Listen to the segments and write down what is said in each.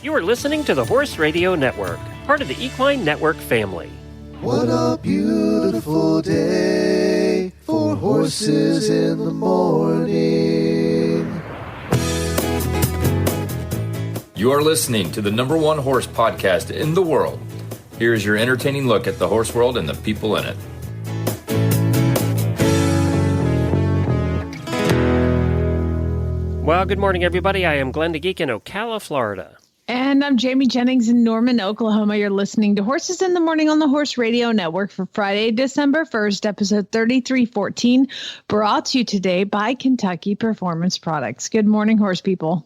You are listening to the Horse Radio Network, part of the Equine Network family. What a beautiful day for horses in the morning. You are listening to the #1 horse podcast in the world. Here's your entertaining look at the horse world and the people in it. Well, good morning, everybody. I am Glenn the Geek in Ocala, Florida. And I'm Jamie Jennings in Norman, Oklahoma. You're listening to Horses in the Morning on the Horse Radio Network for Friday, December 1st, episode 3314, brought to you today by Kentucky Performance Products. Good morning, horse people.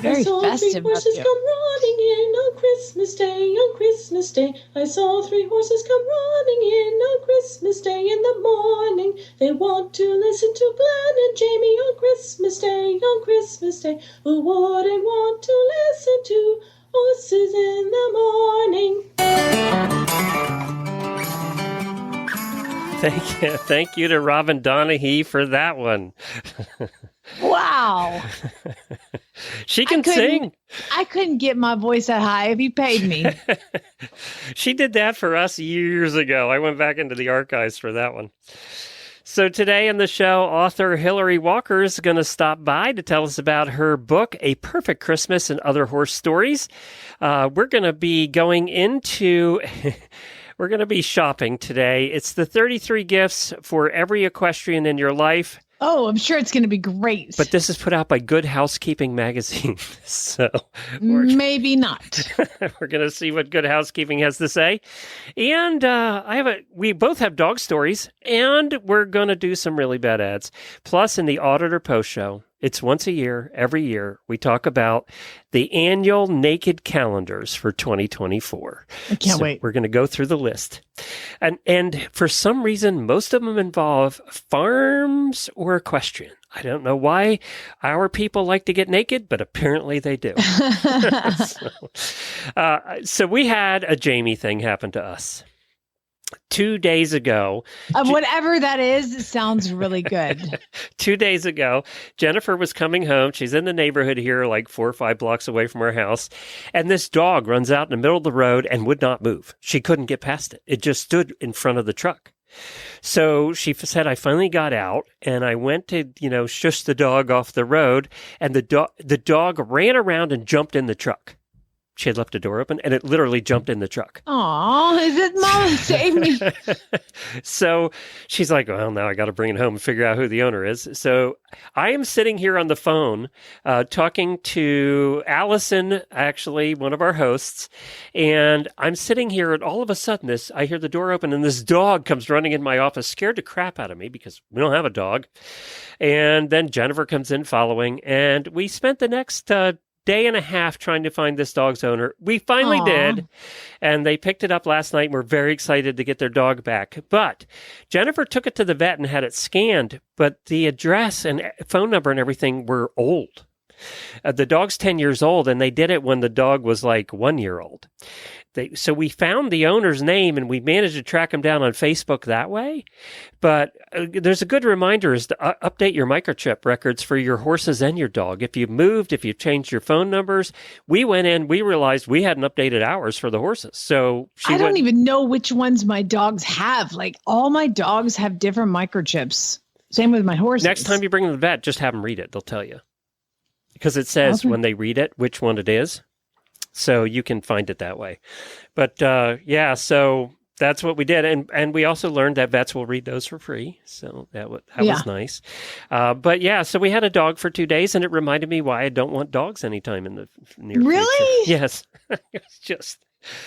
Very festive. Horses come running in on Christmas Day. I saw 3 horses come running in on Christmas Day in the morning. They want to listen to Glenn and Jamie on Christmas Day. Who wouldn't want to listen to horses in the morning? Thank you to Robin Donahue for that one. Wow. She can sing. I couldn't get my voice that high if you paid me. She did that for us years ago. I went back into the archives for that one. So today on the show, author Hilary Walker is going to stop by to tell us about her book, A Perfect Christmas and Other Horse Stories. We're going to be going into... We're going to be shopping today. It's the 33 gifts for every equestrian in your life. Oh, I'm sure it's going to be great. But this is put out by Good Housekeeping magazine, so maybe not. We're going to see what Good Housekeeping has to say. And we both have dog stories, and we're going to do some really bad ads. Plus, in the Auditor Post Show, it's once a year, every year, we talk about the annual naked calendars for 2024. I can't wait. We're going to go through the list. And for some reason, most of them involve farms or equestrian. I don't know why our people like to get naked, but apparently they do. So we had a Jamie thing happen to us. 2 days ago. Whatever that is, it sounds really good. 2 days ago, Jennifer was coming home. She's in the neighborhood here, like 4 or 5 blocks away from our house. And this dog runs out in the middle of the road and would not move. She couldn't get past it. It just stood in front of the truck. So she said, I finally got out and I went to, shush the dog off the road. And the dog ran around and jumped in the truck. She had left the door open, and it literally jumped in the truck. Aw, is it Mama Save Me? So she's like, well, now I got to bring it home and figure out who the owner is. So I am sitting here on the phone talking to Allison, actually, one of our hosts, and I'm sitting here, and all of a sudden, I hear the door open, and this dog comes running in my office, scared the crap out of me because we don't have a dog. And then Jennifer comes in following, and we spent the next day and a half trying to find this dog's owner. We finally did, and they picked it up last night, and we're very excited to get their dog back. But Jennifer took it to the vet and had it scanned, but the address and phone number and everything were old. The dog's 10 years old, and they did it when the dog was like 1 year old. So we found the owner's name, and we managed to track him down on Facebook that way. But there's a good reminder is to update your microchip records for your horses and your dog. If you've moved, if you've changed your phone numbers, we went in, we realized we hadn't updated ours for the horses. So I don't even know which ones my dogs have. Like all my dogs have different microchips. Same with my horses. Next time you bring them to the vet, just have them read it. They'll tell you. Because it says when they read it, which one it is. So you can find it that way. But so that's what we did. And we also learned that vets will read those for free. So that was nice. So we had a dog for 2 days, and it reminded me why I don't want dogs anytime in the near future. Really? Yes. It's just...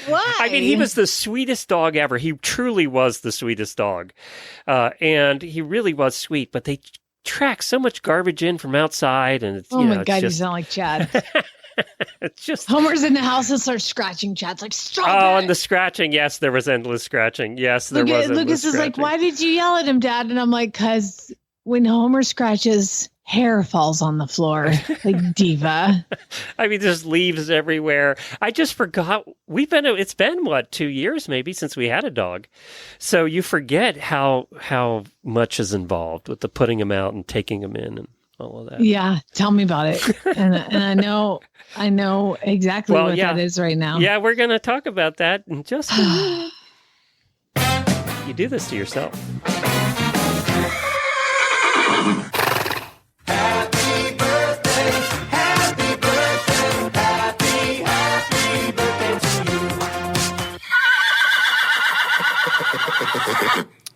Why? I mean, he was the sweetest dog ever. He truly was the sweetest dog. And he really was sweet, but they track so much garbage in from outside. And it's, my God, you sound like Chad. It's just Homer's in the house and starts scratching Chad's like, stop it. And the scratching. Yes, there was endless scratching. Yes, there was endless Lucas is scratching. like, why did you yell at him, Dad? And I'm like, because when Homer scratches, hair falls on the floor like diva. I mean, there's leaves everywhere. I just forgot. It's been what, 2 years maybe since we had a dog. So you forget how much is involved with the putting them out and taking them in and all of that. Yeah. Tell me about it. And I know exactly what that is right now. Yeah. We're going to talk about that in just a minute. You do this to yourself.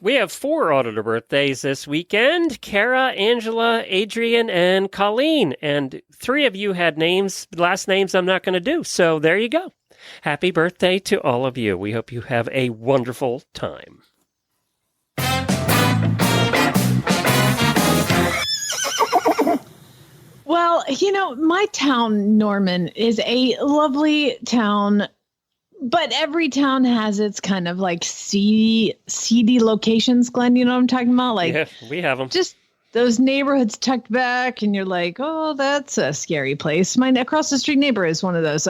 We have 4 auditor birthdays this weekend: Kara, Angela, Adrian, and Colleen. And 3 of you had last names I'm not going to do. So there you go. Happy birthday to all of you. We hope you have a wonderful time. Well, my town, Norman, is a lovely town. But every town has its kind of like seedy locations, Glenn. You know what I'm talking about? Like, yeah, we have them. Just those neighborhoods tucked back, and you're like, oh, that's a scary place. My across the street neighbor is one of those.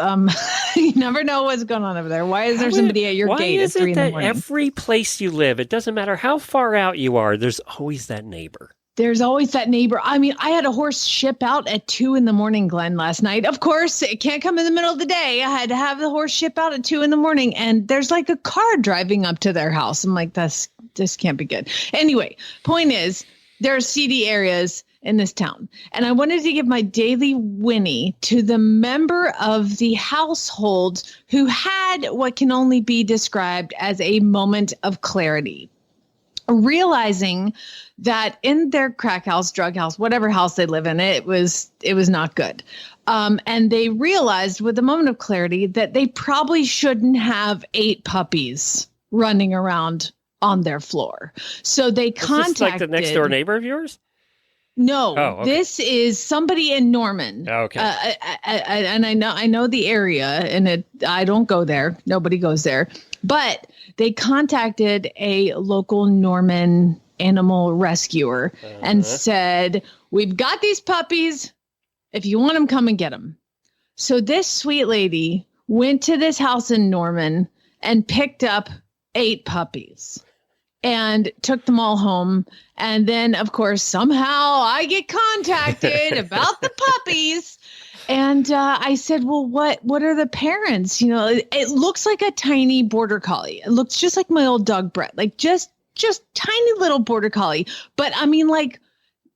You never know what's going on over there. Why is there somebody at your gate at 3 in the morning? Every place you live, it doesn't matter how far out you are, there's always that neighbor. There's always that neighbor. I mean, I had a horse ship out at 2 in the morning, Glenn, last night. Of course, it can't come in the middle of the day. I had to have the horse ship out at 2 in the morning, and there's like a car driving up to their house. I'm like, this can't be good. Anyway, point is, there are seedy areas in this town, and I wanted to give my daily Whinnie to the member of the household who had what can only be described as a moment of clarity. Realizing that in their crack house, drug house, whatever house they live in, it was not good. And they realized with a moment of clarity that they probably shouldn't have 8 puppies running around on their floor. So they contacted... Is this like the next door neighbor of yours? No, This is somebody in Norman. Oh, okay. And I know the area, and I don't go there. Nobody goes there. But they contacted a local Norman animal rescuer and said, we've got these puppies. If you want them, come and get them. So this sweet lady went to this house in Norman and picked up 8 puppies and took them all home. And then, of course, somehow I get contacted about the puppies. And I said, well, what are the parents? It looks like a tiny border collie. It looks just like my old dog, Brett, like just tiny little border collie. But I mean, like,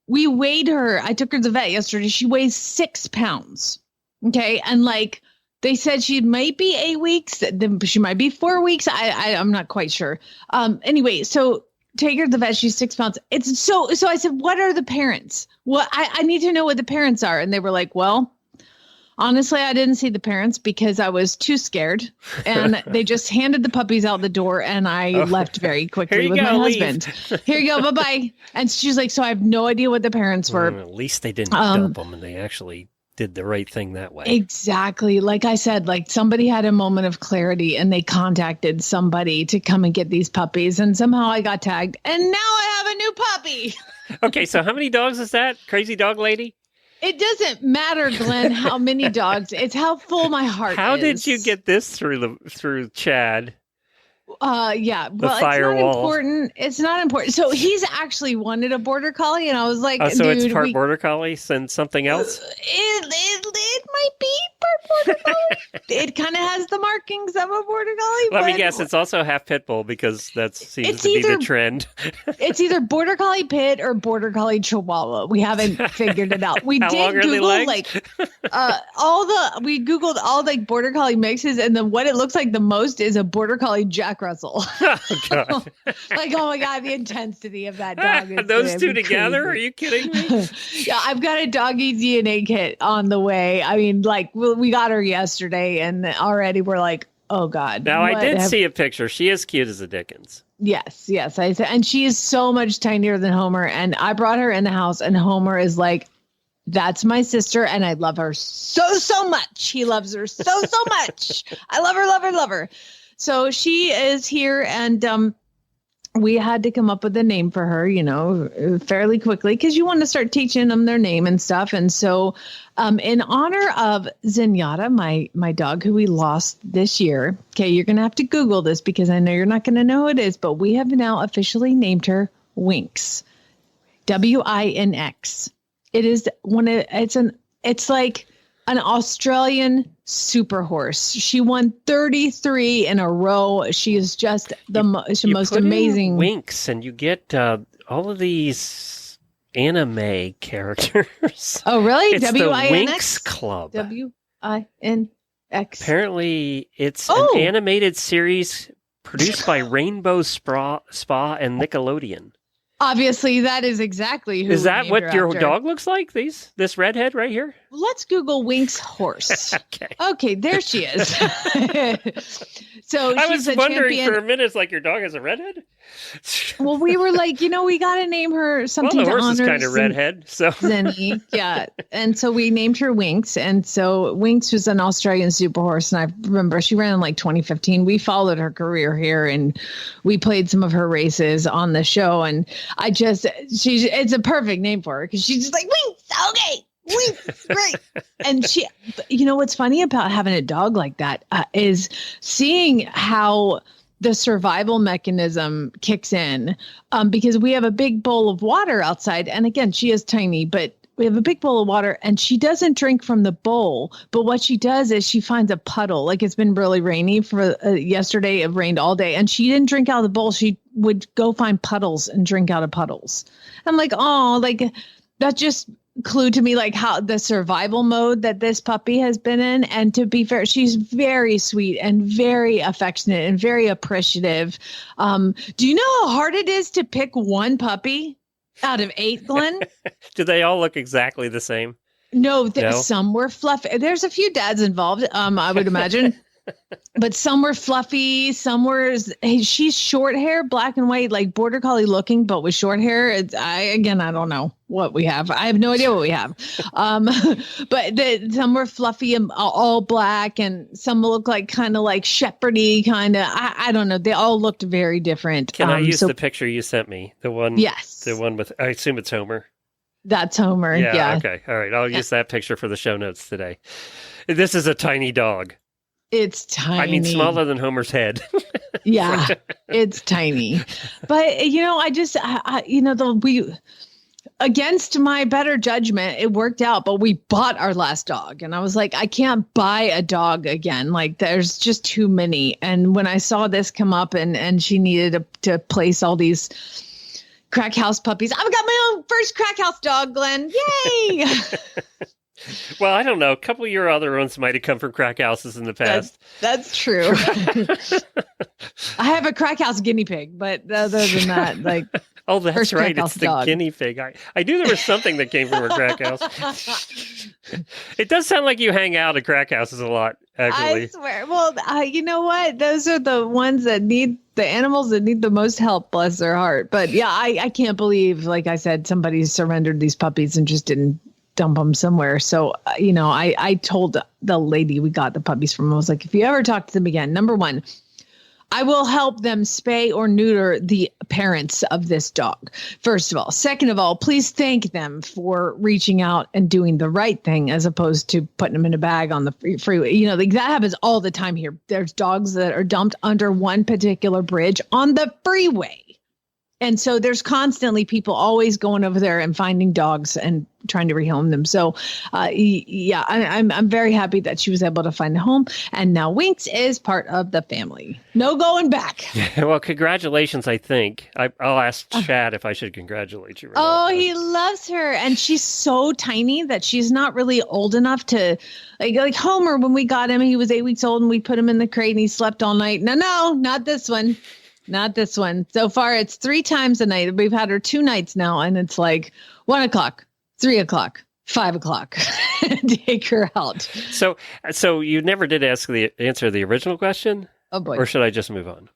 we weighed her. I took her to the vet yesterday. She weighs 6 pounds. Okay. And like, they said she might be 8 weeks. She might be 4 weeks. I'm not quite sure. Anyway, so take her to the vet. She's 6 pounds. It's so I said, what are the parents? Well, I need to know what the parents are. And they were like, well, honestly, I didn't see the parents because I was too scared, and they just handed the puppies out the door, and I left very quickly with my husband. Here you go. Bye-bye. And she's like, so I have no idea what the parents were. Well, at least they didn't dump them, and they actually did the right thing that way. Exactly. Like I said, like somebody had a moment of clarity, and they contacted somebody to come and get these puppies, and somehow I got tagged, and now I have a new puppy. Okay, so how many dogs is that? Crazy dog lady? It doesn't matter, Glenn, how many dogs. It's how full my heart is. How did you get this through Chad? Yeah. Well, it's not important. So he's actually wanted a border collie, and I was like, so it's part border collie and something else? It might be part border collie. It kind of has the markings of a border collie. Let me guess, it's also half pit bull, because that seems to be the trend. It's either border collie pit or border collie chihuahua. We haven't figured it out. We How did long are Google they like we Googled all like border collie mixes, and then what it looks like the most is a border collie Jack Russell. Oh, God. Like, oh my God, the intensity of that dog. Is those two together? Crazy. Are you kidding me? Yeah, I've got a doggy DNA kit on the way. I mean, like, we got her yesterday, and already we're like, oh God. Now, I did see a picture. She is cute as a Dickens. Yes. I said, and she is so much tinier than Homer. And I brought her in the house, and Homer is like, that's my sister, and I love her so much. He loves her so much. I love her. So she is here, and we had to come up with a name for her, fairly quickly because you want to start teaching them their name and stuff. And so in honor of Zenyatta, my dog who we lost this year, okay, you're going to have to Google this because I know you're not going to know who it is, but we have now officially named her Winx, Winx. It is it's like an Australian super horse. She won 33 in a row. She is just the most amazing. Winx, and you get all of these anime characters. Oh, really? It's Winx? the Winx Club. Winx. Apparently, it's an animated series produced by Rainbow Spa and Nickelodeon. Obviously, that is exactly who. Is that what your after. dog looks like? This redhead right here? Let's Google Winx horse. Okay, there she is. So I she's was a wondering champion. for a minute, it's like your dog has a redhead? Well, we were like, we got to name her something Well, the to horse is honor kind of redhead, so. Zenny. Yeah. And so we named her Winx. And so Winx was an Australian super horse. And I remember she ran in like 2015. We followed her career here and we played some of her races on the show. And it's a perfect name for her because she's just like, Winx, okay. Winx, great. And she, what's funny about having a dog like that is seeing how the survival mechanism kicks in because we have a big bowl of water outside. And again, she is tiny, but we have a big bowl of water and she doesn't drink from the bowl. But what she does is she finds a puddle. Like it's been really rainy for yesterday. It rained all day and she didn't drink out of the bowl. She would go find puddles and drink out of puddles. I'm like, oh, like that just clue to me like how the survival mode that this puppy has been in. And to be fair, she's very sweet and very affectionate and very appreciative. Do you know how hard it is to pick one puppy out of 8, Glenn? Do they all look exactly the same? No, some were fluffy. There's a few dads involved, I would imagine. But some were fluffy, some were. She's short hair, black and white, like border collie looking, but with short hair. I don't know what we have. I have no idea what we have. But some were fluffy and all black, and some look like kind of like shepherdy kind of. I don't know. They all looked very different. Can I use the picture you sent me? The one. Yes. The one with. I assume it's Homer. That's Homer. Yeah. Okay. All right. I'll use that picture for the show notes today. This is a tiny dog. It's tiny. I mean, smaller than Homer's head. Yeah, it's tiny. But, against my better judgment, it worked out, but we bought our last dog. And I was like, I can't buy a dog again. Like, there's just too many. And when I saw this come up and she needed to place all these crack house puppies, I've got my own first crack house dog, Glenn. Yay! Well, I don't know. A couple of your other ones might have come from crack houses in the past. That's true. I have a crack house guinea pig, but other than that, like... Oh, that's right. It's the dog. guinea pig. I knew there was something that came from a crack house. It does sound like you hang out at crack houses a lot, actually. I swear. Well, you know what? Those are the ones that need the animals that need the most help, bless their heart. But yeah, I can't believe, like I said, somebody surrendered these puppies and just didn't dump them somewhere. So, I told the lady we got the puppies from, I was like, if you ever talk to them again, number one, I will help them spay or neuter the parents of this dog. First of all. Second of all, please thank them for reaching out and doing the right thing as opposed to putting them in a bag on the freeway. Like that happens all the time here. There's dogs that are dumped under one particular bridge on the freeway. And so there's constantly people always going over there and finding dogs and trying to rehome them. So, I'm very happy that she was able to find a home. And now Winx is part of the family. No going back. Well, congratulations, I think. I'll ask Chad if I should congratulate you. He loves her. And she's so tiny that she's not really old enough to, like Homer, when we got him, he was 8 weeks old and we put him in the crate and he slept all night. No, not this one. Not this one. So far, it's 3 times a night. We've had her 2 nights now, and it's like 1 o'clock, 3 o'clock, 5 o'clock. Take her out. So you never did answer the original question? Oh, boy. Or should I just move on?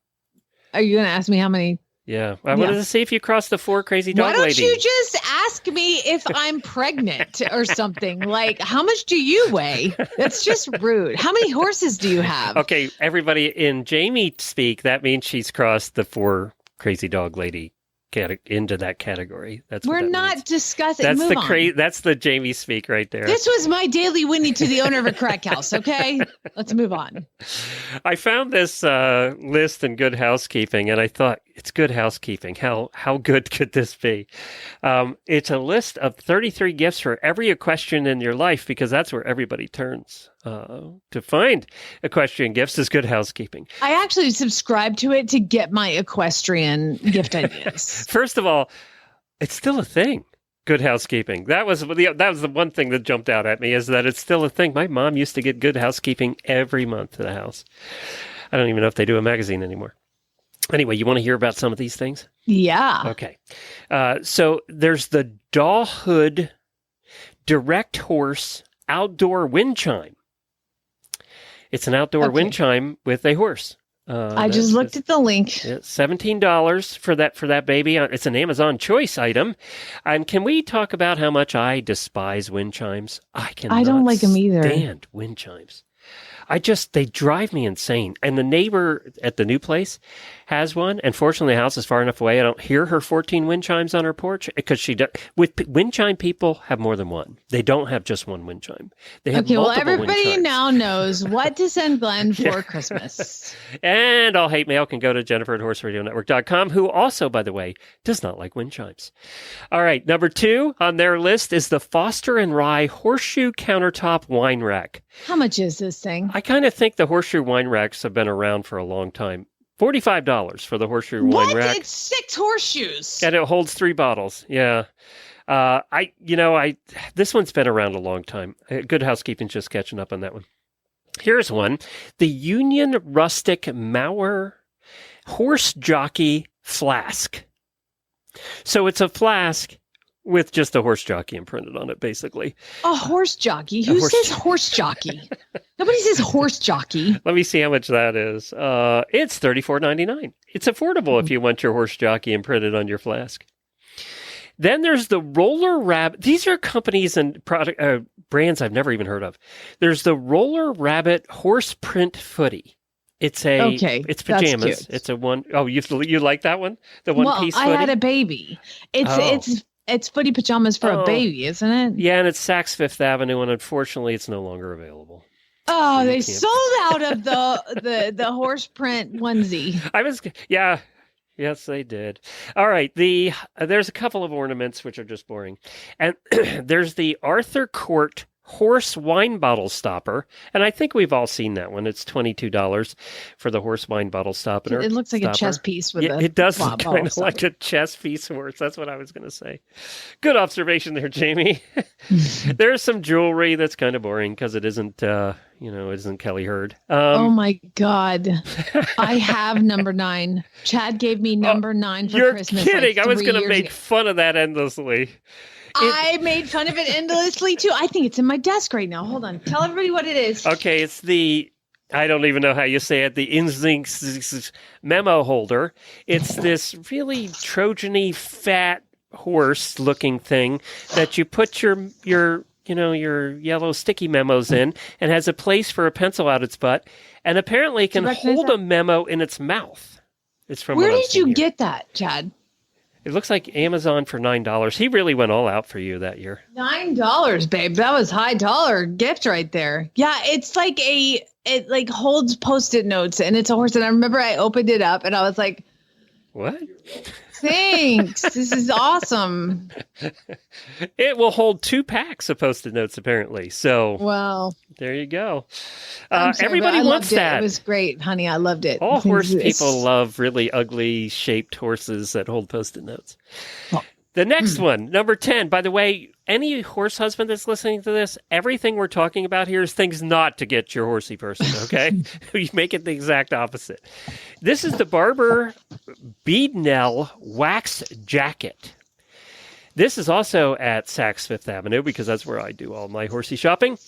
Are you going to ask me how many? Yeah. I wanted to see if you crossed the 4 crazy dog lady. Why don't you just ask me if I'm pregnant or something? Like, how much do you weigh? That's just rude. How many horses do you have? Okay, everybody, in Jamie speak, that means she's crossed the 4 crazy dog lady into that category. We're not means. discussing. That's Move on. That's the Jamie speak right there. This was my daily Whinnie to the owner of a crack house. Okay, let's move on. I found this list in Good Housekeeping, and I thought, it's Good Housekeeping. How good could this be? It's a list of 33 gifts for every equestrian in your life, because that's where everybody turns to find equestrian gifts is Good Housekeeping. I actually subscribe to it to get my equestrian gift ideas. First of all, it's still a thing. Good Housekeeping. That was the one thing that jumped out at me, is that it's still a thing. My mom used to get Good Housekeeping every month to the house. I don't even know if they do a magazine anymore. Anyway, you want to hear about some of these things? Yeah. Okay. So there's the Dawhood Direct Horse Outdoor Wind Chime. It's an outdoor wind chime with a horse. I just looked at the link. $17 for that baby. It's an Amazon choice item. And can we talk about how much I despise wind chimes? I don't like them either. Stand wind chimes. They drive me insane. And the neighbor at the new place has one. And fortunately, the house is far enough away. I don't hear her 14 wind chimes on her porch, because wind chime people have more than one. They don't have just one wind chime. They have multiple wind chimes. Everybody now knows what to send Glenn for Christmas. And all hate mail can go to Jennifer@horseradionetwork.com, who also, by the way, does not like wind chimes. All right. Number 2 on their list is the Foster & Rye Horseshoe Countertop Wine Rack. How much is this thing? I kind of think the horseshoe wine racks have been around for a long time. $45 for the horseshoe wine rack. It's 6 horseshoes. And it holds 3 bottles. Yeah. This one's been around a long time. Good Housekeeping's just catching up on that one. Here's one. The Union Rustic Mauer Horse Jockey Flask. So it's a flask with just a horse jockey imprinted on it, basically. A horse jockey? Who says horse jockey? Nobody says horse jockey. Let me see how much that is. It's $34.99. It's affordable if you want your horse jockey imprinted on your flask. Then there's the Roller Rabbit. These are companies and brands I've never even heard of. There's the Roller Rabbit Horse Print Footy. It's it's pajamas. It's a one. Oh, you like that one? The one-piece footy? I had a baby. It's footy pajamas for a baby, isn't it? Yeah, and it's Saks Fifth Avenue, and unfortunately, it's no longer available. Oh, they sold out of the horse print onesie. Yes, they did. All right, there's a couple of ornaments which are just boring, and there's the Arthur Court Horse Wine Bottle Stopper, and I think we've all seen that one. It's $22 for the horse wine bottle stopper. It looks like a chess piece with it does look kind of like a chess piece horse. That's what I was going to say. Good observation there, Jamie. There's some jewelry that's kind of boring because it isn't, it isn't Kelly Hurd. Oh my God. I have number 9. Chad gave me number 9 for Christmas. You're kidding. I was going to make fun of that endlessly. I made fun of it endlessly too. I think it's in my desk right now. Hold on. Tell everybody what it is. Okay, it's I don't even know how you say it, the Instinct memo holder. It's this really Trojan-y fat horse looking thing that you put your yellow sticky memos in, and has a place for a pencil out its butt, and apparently can hold a memo in its mouth. It's from Where did you get that, Chad? It looks like Amazon for $9. He really went all out for you that year. $9, babe. That was high dollar gift right there. Yeah, it's like it holds Post-it notes, and it's a horse. And I remember I opened it up and I was like, what? Thanks. This is awesome. It will hold 2 packs of Post-it notes, apparently. So, well, there you go. Sorry, everybody wants that. It was great, honey. I loved it. All horse people love really ugly shaped horses that hold Post-it notes. Oh. The next one, number 10. By the way, any horse husband that's listening to this, everything we're talking about here is things not to get your horsey person, okay? You make it the exact opposite. This is the Barber Beadnell Wax Jacket. This is also at Saks Fifth Avenue, because that's where I do all my horsey shopping.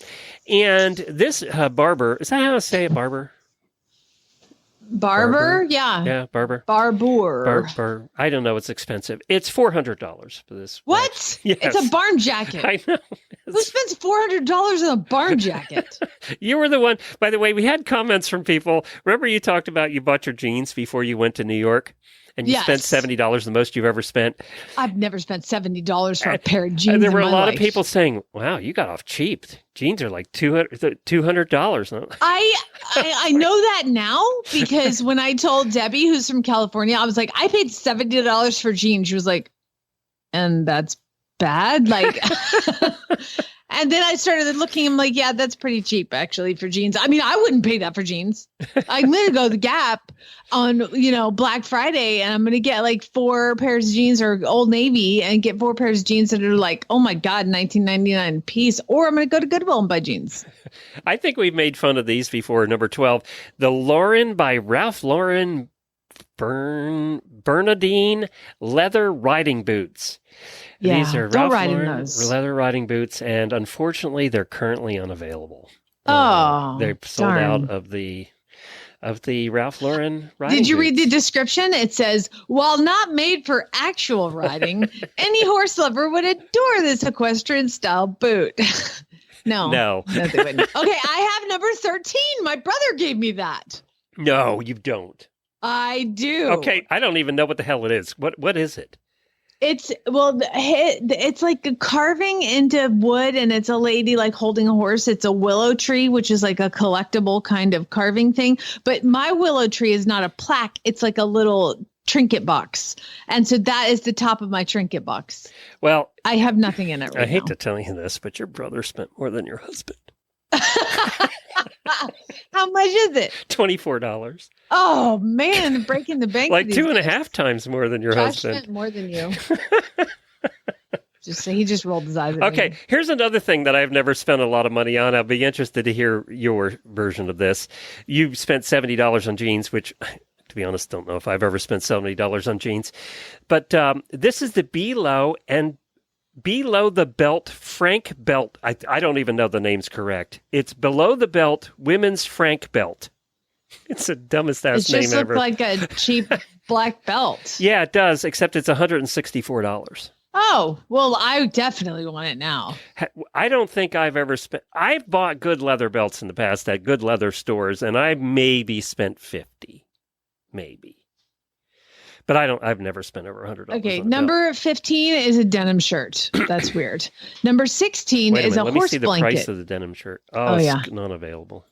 And this Barber, is that how to say it, Barber? Barber? Yeah. Yeah, Barber. Barbour. I don't know. It's expensive. It's $400 for this. What? Yes. It's a barn jacket. I know. Who spends $400 on a barn jacket? You were the one. By the way, we had comments from people. Remember you talked about you bought your jeans before you went to New York? And you spent $70, the most you've ever spent. I've never spent $70 for a pair of jeans. And there were a lot life. of people saying, wow, you got off cheap. Jeans are like $200. I know that now because when I told Debbie, who's from California, I was like, I paid $70 for jeans. She was like, and that's bad. Like, and then I started looking. I'm like, yeah, that's pretty cheap actually for jeans. I mean, I wouldn't pay that for jeans. I'm going to go to the Gap on, Black Friday, and I'm going to get like 4 pairs of jeans or Old Navy and get 4 pairs of jeans that are like, oh my God, $19.99 a piece. Or I'm going to go to Goodwill and buy jeans. I think we've made fun of these before. Number 12, the Lauren by Ralph Lauren Bernardine leather riding boots. Yeah, these are don't Ralph ride Lauren in those. leather riding boots, and unfortunately, they're currently unavailable. They're sold out of the Ralph Lauren riding Did you boots. read the description? It says, while not made for actual riding, any horse lover would adore this equestrian style boot. No, they wouldn't. Okay, I have number 13. My brother gave me that. No, you don't. I do. Okay, I don't even know what the hell it is. What is it? It's like a carving into wood, and it's a lady like holding a horse. It's a willow tree, which is like a collectible kind of carving thing. But my willow tree is not a plaque. It's like a little trinket box. And so that is the top of my trinket box. Well, I have nothing in it right I hate now. to tell you this, but your brother spent more than your husband. How much is it? $24. Oh man, breaking the bank. Like 2.5 times more than your Josh husband. spent more than you. He just rolled his eyes at Okay, me. here's another thing that I've never spent a lot of money on. I'll be interested to hear your version of this. You spent $70 on jeans, which, to be honest, don't know if I've ever spent $70 on jeans. But this is the Below and Below the Belt Frank Belt. I don't even know the name's correct. It's Below the Belt Women's Frank Belt. It's the dumbest ass name ever. It just looks like a cheap black belt. Yeah, it does, except it's $164. Oh, well, I definitely want it now. I don't think I've ever spent... I've bought good leather belts in the past at good leather stores, and I maybe spent $50. Maybe. But I've never spent over $100. Okay, number 15 is a denim shirt. That's weird. Number 16 is a horse blanket. Let me see the price of the denim shirt. Oh, it's yeah. not available.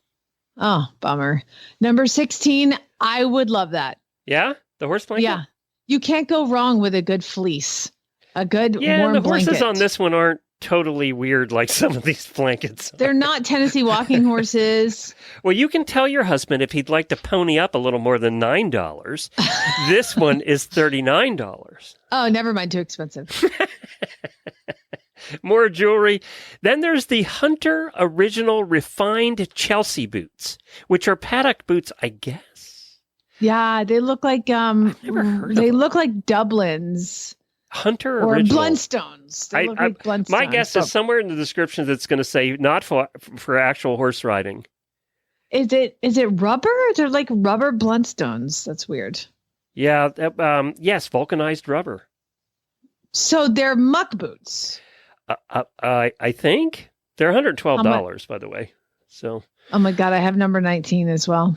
Oh, bummer. Number 16, I would love that. Yeah? The horse blanket? Yeah. You can't go wrong with a good fleece. A good warm and the blanket. horses on this one aren't totally weird like some of these blankets. They're not Tennessee walking horses. Well, you can tell your husband if he'd like to pony up a little more than $9. This one is $39. Oh, never mind. Too expensive. More jewelry. Then there's the Hunter Original Refined Chelsea boots, which are paddock boots, I guess. Yeah, they look like I've never heard of they them. look like Doublins. Hunter Or Original. Blundstones. They look like Blundstones. My guess is somewhere in the description that's going to say not for actual horse riding. Is it rubber? They're like rubber Blundstones. That's weird. Yeah. Yes, vulcanized rubber. So they're muck boots. I think they're $112, by the way. So. Oh my God, I have number 19 as well.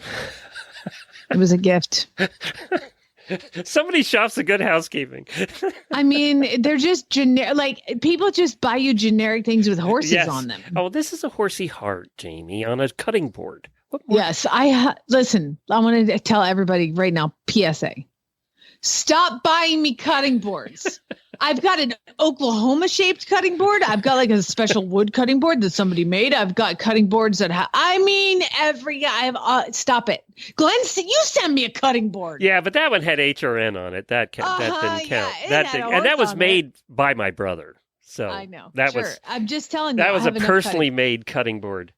It was a gift. Somebody shops at Good Housekeeping. I mean, they're just generic. Like people just buy you generic things with horses on them. Oh, this is a horsey heart, Jamie, on a cutting board. What more? Yes, listen. I want to tell everybody right now. PSA: stop buying me cutting boards. I've got an Oklahoma shaped cutting board. I've got like a special wood cutting board that somebody made. I've got cutting boards that stop it. Glenn, you send me a cutting board. Yeah, but that one had HRN on it. That didn't count. Yeah, And that was made by my brother. So I know. That sure. was. I'm just telling you. That was I a have enough personally made cutting board.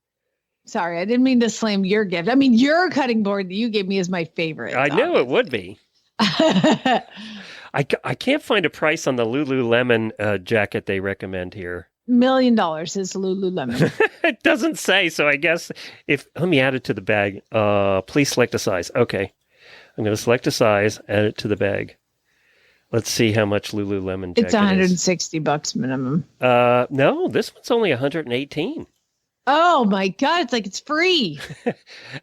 Sorry, I didn't mean to slam your gift. I mean, your cutting board that you gave me is my favorite. I knew it would be. I can't find a price on the Lululemon jacket they recommend here. $1 million is Lululemon. It doesn't say, so I guess let me add it to the bag. Please select a size. Okay. I'm going to select a size, add it to the bag. Let's see how much Lululemon jacket It's $160 minimum. No, this one's only $118. Oh my God. It's like it's free.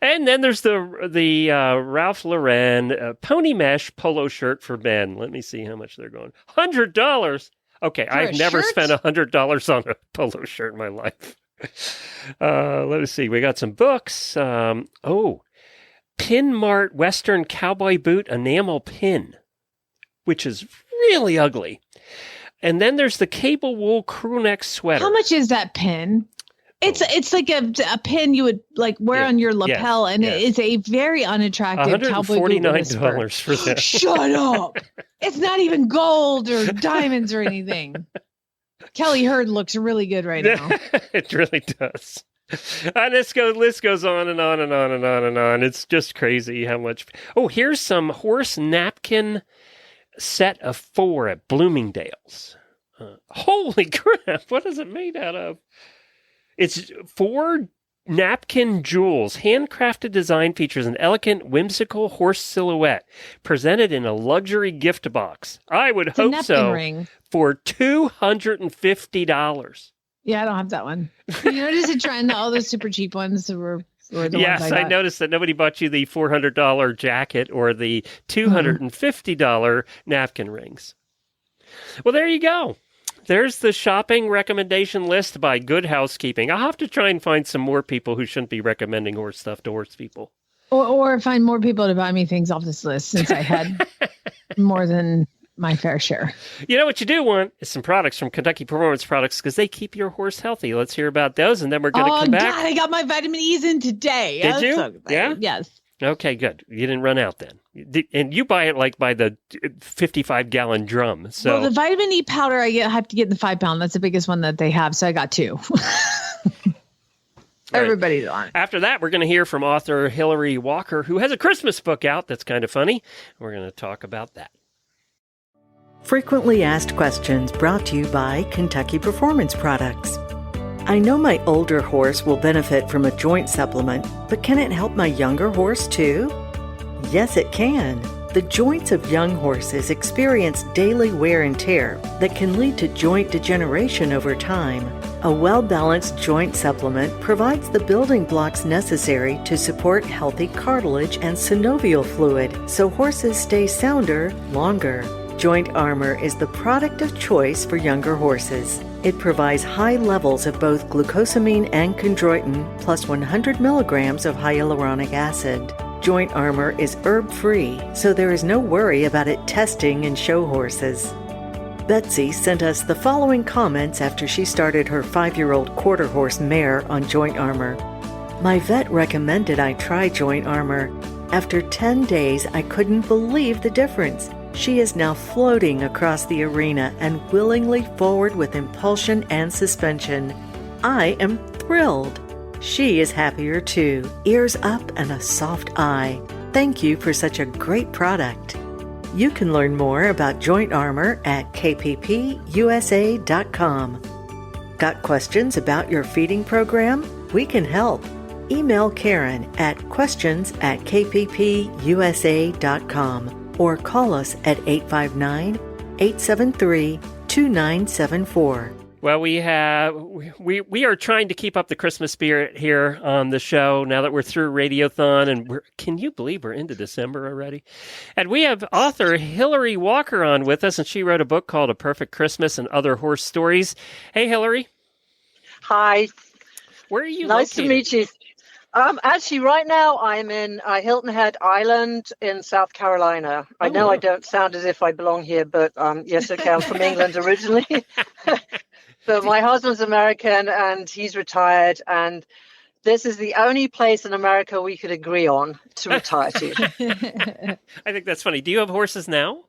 And then there's the Ralph Lauren pony mesh polo shirt for men. Let me see how much they're going. $100. Okay, For I've a never shirt? spent $100 on a polo shirt in my life. Let us see. We got some books. Pin Mart Western Cowboy Boot enamel pin, which is really ugly. And then there's the cable wool crew neck sweater. How much is that pin? It's like a pin you would like wear on your lapel, and it is a very unattractive cowboy boot with a spurt. $149 for that. Shut up! It's not even gold or diamonds or anything. Kelly Hurd looks really good right now. It really does. And this goes on and on and on and on and on. It's just crazy how much. Oh, here's some horse napkin set of 4 at Bloomingdale's. Holy crap! What is it made out of? It's 4 napkin jewels. Handcrafted design features an elegant, whimsical horse silhouette presented in a luxury gift box. I would hope so. Ring. For $250. Yeah, I don't have that one. You notice a trend that all those super cheap ones were the yes, ones I noticed that nobody bought you the $400 jacket or the $250 napkin rings. Well, there you go. There's the shopping recommendation list by Good Housekeeping. I'll have to try and find some more people who shouldn't be recommending horse stuff to horse people. Or find more people to buy me things off this list, since I had more than my fair share. You know what you do want is some products from Kentucky Performance Products, because they keep your horse healthy. Let's hear about those, and then we're going to come back. Oh, God, I got my vitamin E's in today. Did you? So yeah? Yes. Okay, good. You didn't run out then. And you buy it like by the 55-gallon drum. So Well, the vitamin E powder I have to get in the 5-pound. That's the biggest one that they have. So I got 2. Everybody's on it. After that, we're going to hear from author Hilary Walker, who has a Christmas book out that's kind of funny. We're going to talk about that. Frequently asked questions brought to you by Kentucky Performance Products. I know my older horse will benefit from a joint supplement, but can it help my younger horse too? Yes, it can. The joints of young horses experience daily wear and tear that can lead to joint degeneration over time. A well-balanced joint supplement provides the building blocks necessary to support healthy cartilage and synovial fluid so horses stay sounder longer. Joint Armor is the product of choice for younger horses. It provides high levels of both glucosamine and chondroitin, plus 100 milligrams of hyaluronic acid. Joint Armor is herb-free, so there is no worry about it testing in show horses. Betsy sent us the following comments after she started her 5-year-old quarter horse mare on Joint Armor. My vet recommended I try Joint Armor. After 10 days, I couldn't believe the difference. She is now floating across the arena and willingly forward with impulsion and suspension. I am thrilled. She is happier too, ears up and a soft eye. Thank you for such a great product. You can learn more about Joint Armor at kppusa.com. Got questions about your feeding program? We can help. Email Karen at questions@kppusa.com. or call us at 859-873-2974. Well, we are trying to keep up the Christmas spirit here on the show now that we're through Radiothon, and can you believe we're into December already? And we have author Hilary Walker on with us, and she wrote a book called A Perfect Christmas and Other Horse Stories. Hey, Hilary. Hi. Where are you Nice located? to meet you. Actually, right now I'm in Hilton Head Island in South Carolina. I know I don't sound as if I belong here, but yes, okay, I'm from England originally. But my husband's American and he's retired, and this is the only place in America we could agree on to retire to. I think that's funny. Do you have horses now?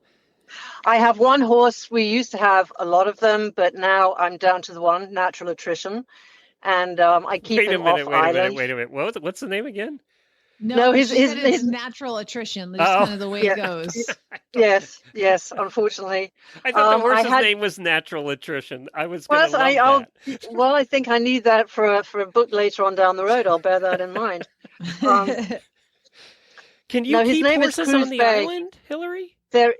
I have one horse. We used to have a lot of them, but now I'm down to the one, natural attrition. And I keep him off island. Wait a minute. What's the name again? No, his natural attrition. That's kind of the way it goes. Yes. Unfortunately, I thought the horse's name was natural attrition. I was going to love that. Well, I think I need that for a book later on down the road. I'll bear that in mind. Can you keep horses on the island, Hilary? There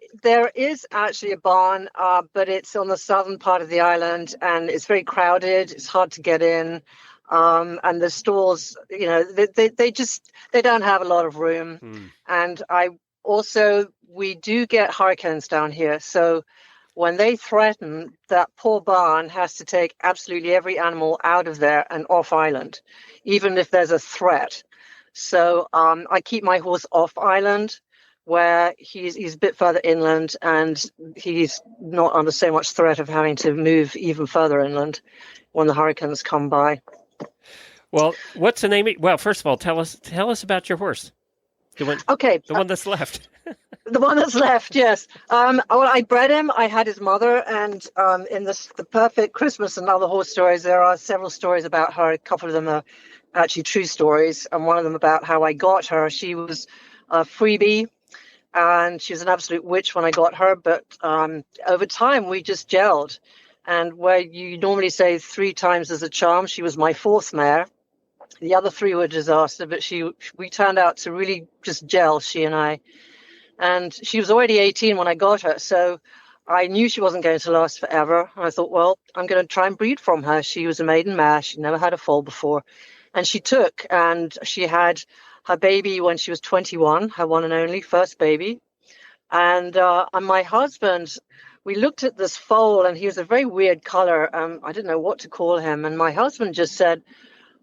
is actually a barn, but it's on the southern part of the island, and it's very crowded. It's hard to get in. And the stalls, they don't have a lot of room. And we do get hurricanes down here. So when they threaten, that poor barn has to take absolutely every animal out of there and off island, even if there's a threat. So I keep my horse off island, where he's a bit further inland, and he's not under so much threat of having to move even further inland when the hurricanes come by. Well, what's the name? Well, first of all, tell us about your horse. The one that's left. The one that's left, yes. I bred him. I had his mother, and in the perfect Christmas and other horse stories, there are several stories about her. A couple of them are actually true stories, and one of them about how I got her. She was a freebie, and she was an absolute witch when I got her, but over time we just gelled. And where you normally say 3 times as a charm, she was my 4th mare. The other 3 were disaster, but we turned out to really just gel, she and I. And she was already 18 when I got her, so I knew she wasn't going to last forever. And I thought, well, I'm going to try and breed from her. She was a maiden mare. She'd never had a foal before. And she took, and she had her baby when she was 21, her one and only first baby. And my husband, we looked at this foal, and he was a very weird color. I didn't know what to call him. And my husband just said,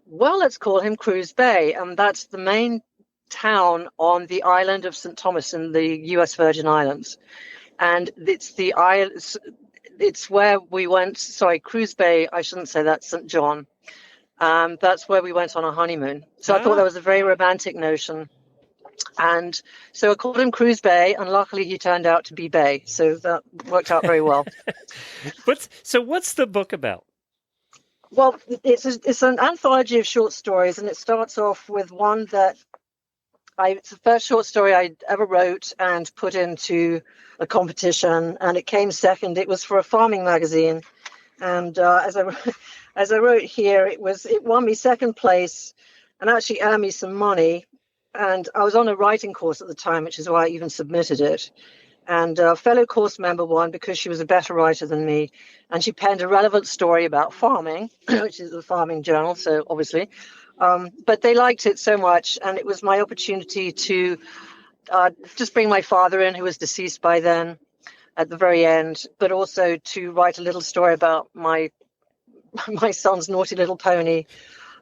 well, let's call him Cruz Bay. And that's the main town on the island of St. Thomas in the U.S. Virgin Islands. And it's where we went. Sorry, Cruz Bay. I shouldn't say that, St. John. That's where we went on our honeymoon. So I thought that was a very romantic notion. And so I called him Cruz Bay, and luckily he turned out to be Bay. So that worked out very well. What's the book about? Well, it's an anthology of short stories, and it starts off with one that it's the first short story I ever wrote and put into a competition, and it came second. It was for a farming magazine, and as I wrote here, it won me second place, and actually earned me some money. And I was on a writing course at the time, which is why I even submitted it. And a fellow course member won because she was a better writer than me, and she penned a relevant story about farming, which is the farming journal, so obviously. But they liked it so much, and it was my opportunity to just bring my father in, who was deceased by then, at the very end, but also to write a little story about my son's naughty little pony,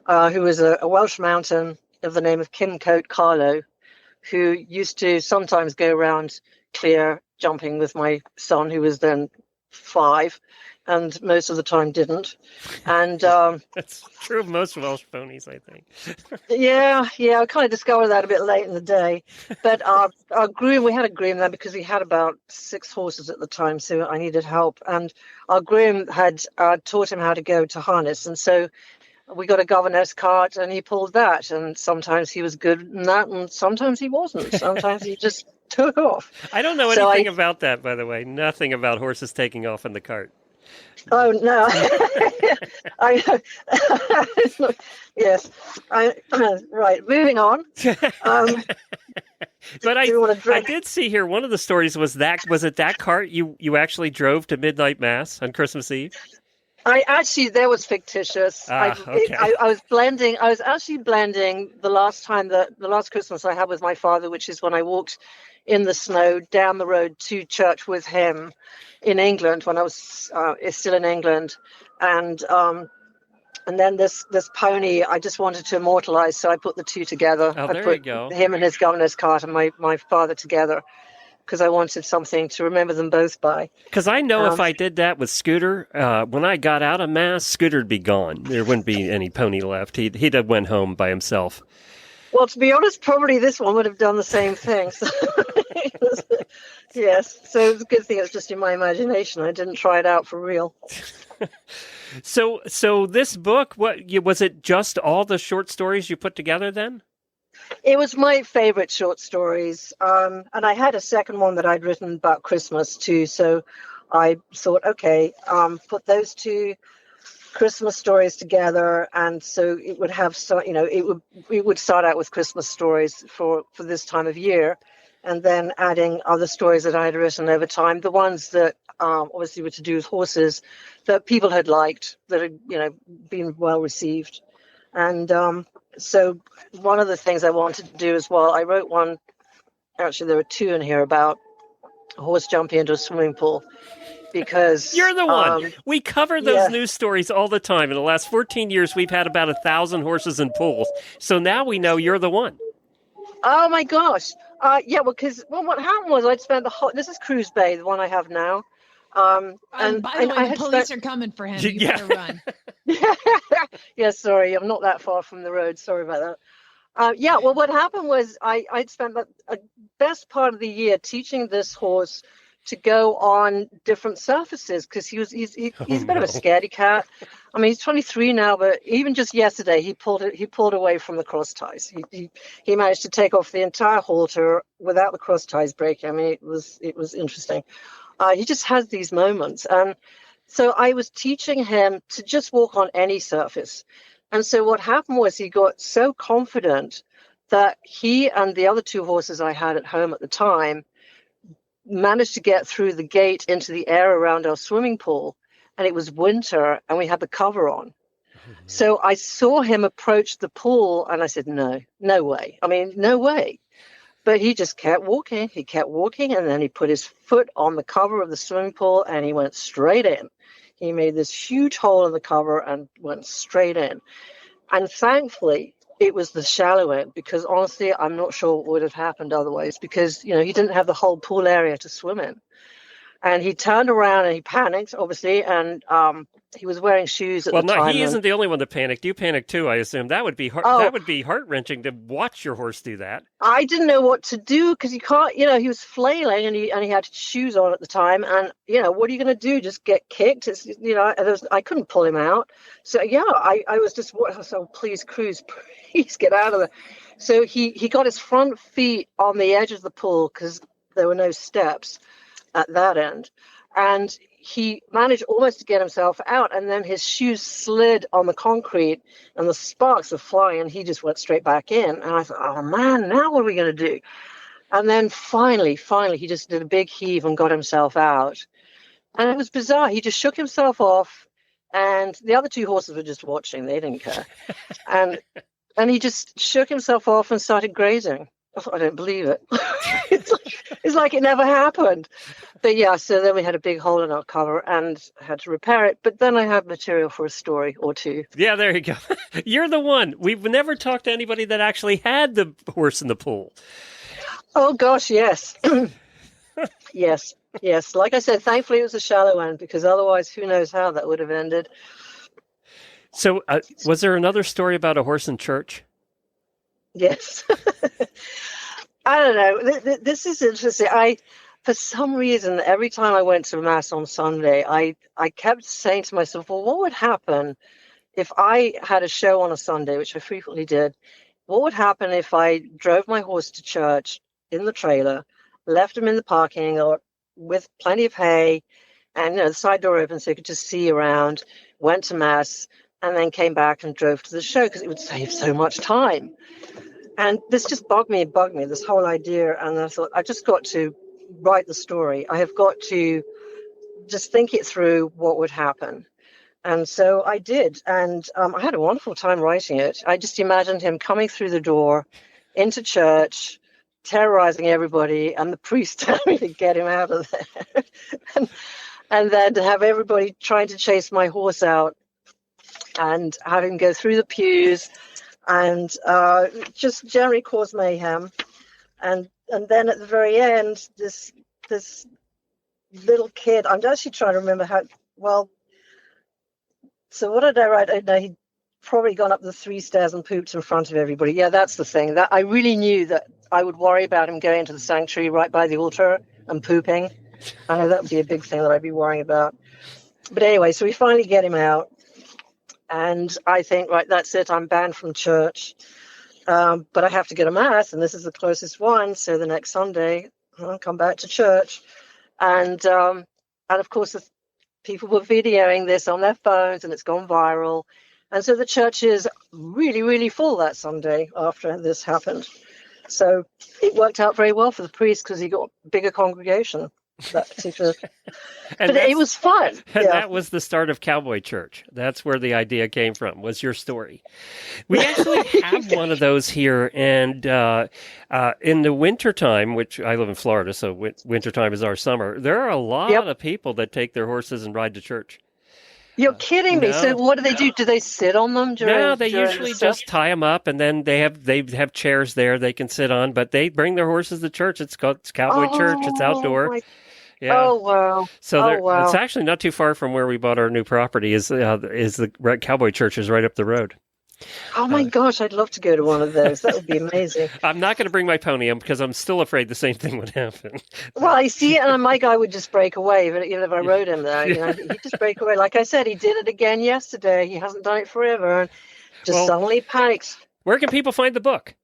who was a Welsh mountain of the name of Kimcote Carlo, who used to sometimes go around clear jumping with my son, who was then 5, and most of the time didn't. And that's true of most Welsh ponies, I think. yeah, I kind of discovered that a bit late in the day. But our groom, we had a groom then because we had about 6 horses at the time, so I needed help. And our groom had taught him how to go to harness, and so we got a governess cart, and he pulled that. And sometimes he was good in that, and sometimes he wasn't. Sometimes he just took off. I don't know anything about that, by the way. Nothing about horses taking off in the cart. Oh, no. Yes. Right, moving on. But I did see here, one of the stories was it that cart you actually drove to midnight mass on Christmas Eve? That was fictitious. Okay. I was actually blending the last Christmas I had with my father, which is when I walked in the snow down the road to church with him in England when I was still in England. And then this pony I just wanted to immortalize, so I put the two together. Oh, I put him and his governor's cart and my father together, because I wanted something to remember them both by. Because I know if I did that with Scooter, when I got out of Mass, Scooter'd be gone. There wouldn't be any pony left. He'd have went home by himself. Well, to be honest, probably this one would have done the same thing. So, yes. So it's a good thing it's just in my imagination. I didn't try it out for real. So this book, was it just all the short stories you put together then? It was my favorite short stories. And I had a second one that I'd written about Christmas too. So I thought, okay, put those 2 Christmas stories together, and so it would have it would start out with Christmas stories for this time of year, and then adding other stories that I had written over time, the ones that obviously were to do with horses that people had liked, that had been well received. And so one of the things I wanted to do as well, I wrote one, actually there were two in here, about a horse jumping into a swimming pool. Because you're the one. We cover those news stories all the time. In the last 14 years, we've had about 1,000 horses in pools. So now we know you're the one. Oh my gosh. Yeah, because what happened was I'd spent this is Cruise Bay, the one I have now. And by the way, the police are coming for him. You better run. Yeah, sorry, I'm not that far from the road. Sorry about that. Yeah, well, what happened was I'd spent the best part of the year teaching this horse to go on different surfaces, because he's a bit of a scaredy cat. I mean, he's 23 now, but even just yesterday he pulled away from the cross ties. He managed to take off the entire halter without the cross ties breaking. I mean, it was interesting. He just has these moments, and so I was teaching him to just walk on any surface. And so what happened was he got so confident that he and the other two horses I had at home at the time managed to get through the gate into the air around our swimming pool, and it was winter and we had the cover on. So I saw him approach the pool and I said, no way. I mean, no way. But he just kept walking. He kept walking, and then he put his foot on the cover of the swimming pool and he went straight in. He made this huge hole in the cover and went straight in. And thankfully, it was the shallow end, because honestly, I'm not sure what would have happened otherwise, because, he didn't have the whole pool area to swim in. And he turned around and he panicked, obviously, and he was wearing shoes at the time. Well, he isn't the only one that panicked. You panicked too, I assume. That would be that would be heart-wrenching to watch your horse do that. I didn't know what to do, because he can't, he was flailing and he had shoes on at the time, and what are you going to do? Just get kicked? It's I couldn't pull him out. So I was just please, Cruise, please get out of there. So he got his front feet on the edge of the pool, because there were no steps at that end, and he managed almost to get himself out, and then his shoes slid on the concrete and the sparks were flying, and he just went straight back in. And I thought, oh man, now what are we going to do? And then finally he just did a big heave and got himself out. And it was bizarre. He just shook himself off, and the other two horses were just watching. They didn't care. and he just shook himself off and started grazing. I don't believe it. It's like it never happened. But yeah, so then we had a big hole in our cover and had to repair it. But then I have material for a story or two. Yeah, there you go. You're the one. We've never talked to anybody that actually had the horse in the pool. Oh, gosh, yes. Yes. Like I said, thankfully it was a shallow end, because otherwise who knows how that would have ended. So was there another story about a horse in church? Yes. I don't know. This is interesting. For some reason, every time I went to Mass on Sunday, I kept saying to myself, well, what would happen if I had a show on a Sunday, which I frequently did? What would happen if I drove my horse to church in the trailer, left him in the parking lot with plenty of hay, and the side door open so you could just see around, went to Mass, and then came back and drove to the show, because it would save so much time. And this just bugged me, this whole idea. And I thought, I just got to write the story. I have got to just think it through, what would happen. And so I did. And I had a wonderful time writing it. I just imagined him coming through the door into church, terrorizing everybody, and the priest telling me to get him out of there. and then to have everybody trying to chase my horse out and have him go through the pews and just generally cause mayhem. And then at the very end, this little kid, I'm actually trying to remember so what did I write? I know he'd probably gone up the 3 stairs and pooped in front of everybody. Yeah, that's the thing. That I really knew that I would worry about him going to the sanctuary right by the altar and pooping. I know that would be a big thing that I'd be worrying about. But anyway, so we finally get him out. And I think, right, that's it. I'm banned from church. But I have to get a Mass, and this is the closest one. So the next Sunday, I'll come back to church. And of course, the people were videoing this on their phones, and it's gone viral. And so the church is really, really full that Sunday after this happened. So it worked out very well for the priest, because he got a bigger congregation. that particular. And But it was fun. and Yeah. that was the start of Cowboy Church. That's where the idea came from, was your story. We actually have one of those here, and in the wintertime, which I live in Florida, so wintertime is our summer, there are a lot Yep. of people that take their horses and ride to church. You're kidding me. no. So what do they do? Do they sit on them during? No, they during the usually stuff? just tie them up, and then they have chairs there they can sit on, but they bring their horses to church. It's Cowboy Church. It's outdoor. my- Yeah. Oh wow. So wow. it's actually not too far from where we bought our new property. Is the Cowboy Church is right up the road. Oh my gosh, I'd love to go to one of those. That would be amazing. I'm not going to bring my pony in because I'm still afraid the same thing would happen. Well, I see, and my guy would just break away. But if I rode him there, he'd just break away. Like I said, he did it again yesterday. He hasn't done it forever, and just suddenly panics. Where can people find the book?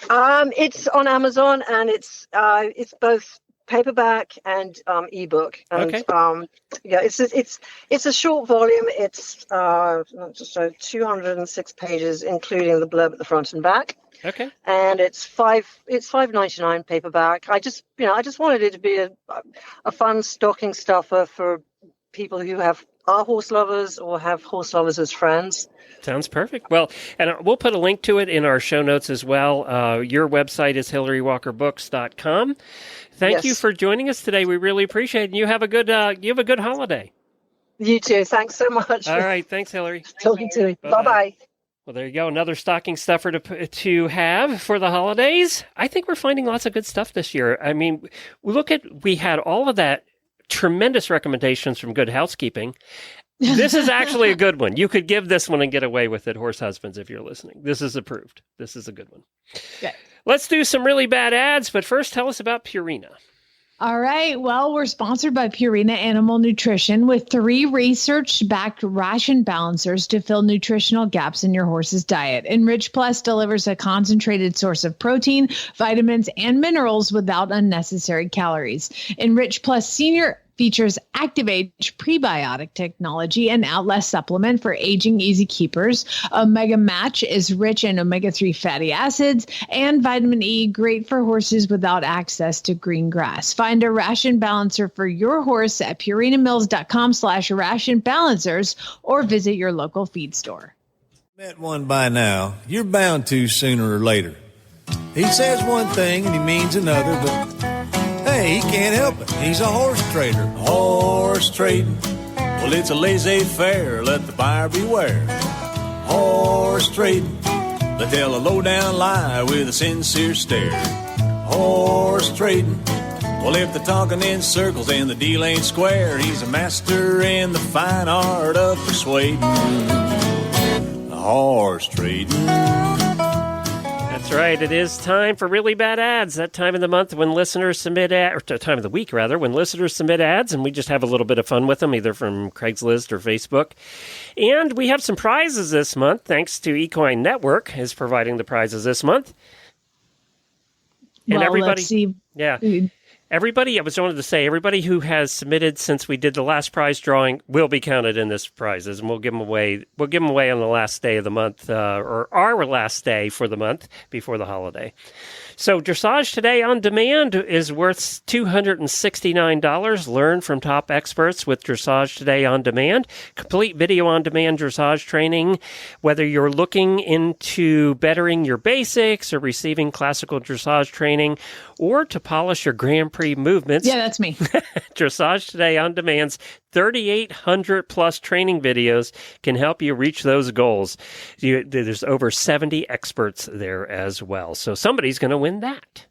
It's on Amazon, and it's both paperback and ebook. And Okay. It's a short volume. It's just 206 pages, including the blurb at the front and back. Okay. And it's $5.99 paperback. I just wanted it to be a fun stocking stuffer for people who are horse lovers or have horse lovers as friends. Sounds perfect. Well, and we'll put a link to it in our show notes as well. Your website is HilaryWalkerBooks.com. Thank you for joining us today. We really appreciate it. And you have a good holiday. You too. Thanks so much. All right. Thanks, Hilary. Talking to you. Bye-bye. Well, there you go. Another stocking stuffer to have for the holidays. I think we're finding lots of good stuff this year. I mean, we had all of that tremendous recommendations from Good Housekeeping. This is actually a good one. You could give this one and get away with it, horse husbands, if you're listening. This is approved. This is a good one. Okay. Let's do some really bad ads, but first tell us about Purina. All right. Well, we're sponsored by Purina Animal Nutrition with 3 research-backed ration balancers to fill nutritional gaps in your horse's diet. Enrich Plus delivers a concentrated source of protein, vitamins, and minerals without unnecessary calories. Enrich Plus Senior features ActiveAge prebiotic technology and Outlast supplement for aging easy keepers. Omega Match is rich in omega-3 fatty acids and vitamin E, great for horses without access to green grass. Find a ration balancer for your horse at purinamills.com/ration balancers or visit your local feed store. Met one by now. You're bound to sooner or later. He says one thing and he means another, but hey, he can't help it. He's a horse trader. Horse trading. Well, it's a laissez-faire. Let the buyer beware. Horse trading. They tell a low-down lie with a sincere stare. Horse trading. Well, if they're talking in circles and the deal ain't square, he's a master in the fine art of persuading. Horse trading. That's right. It is time for really bad ads. That time of the month when listeners submit or time of the week rather, when listeners submit ads, and we just have a little bit of fun with them, either from Craigslist or Facebook. And we have some prizes this month, thanks to Equine Network is providing the prizes this month. And Well, everybody, let's see. yeah. Everybody, I wanted to say, everybody who has submitted since we did the last prize drawing will be counted in this prizes, and we'll give them away. We'll give them away on the last day of the month, or our last day for the month before the holiday. So Dressage Today on Demand is worth $269. Learn from top experts with Dressage Today on Demand. Complete video on demand dressage training. Whether you're looking into bettering your basics or receiving classical dressage training or to polish your Grand Prix movements. Yeah, that's me. Dressage Today on Demand's 3,800 plus training videos can help you reach those goals. There's over 70 experts there as well. So somebody's going to win that.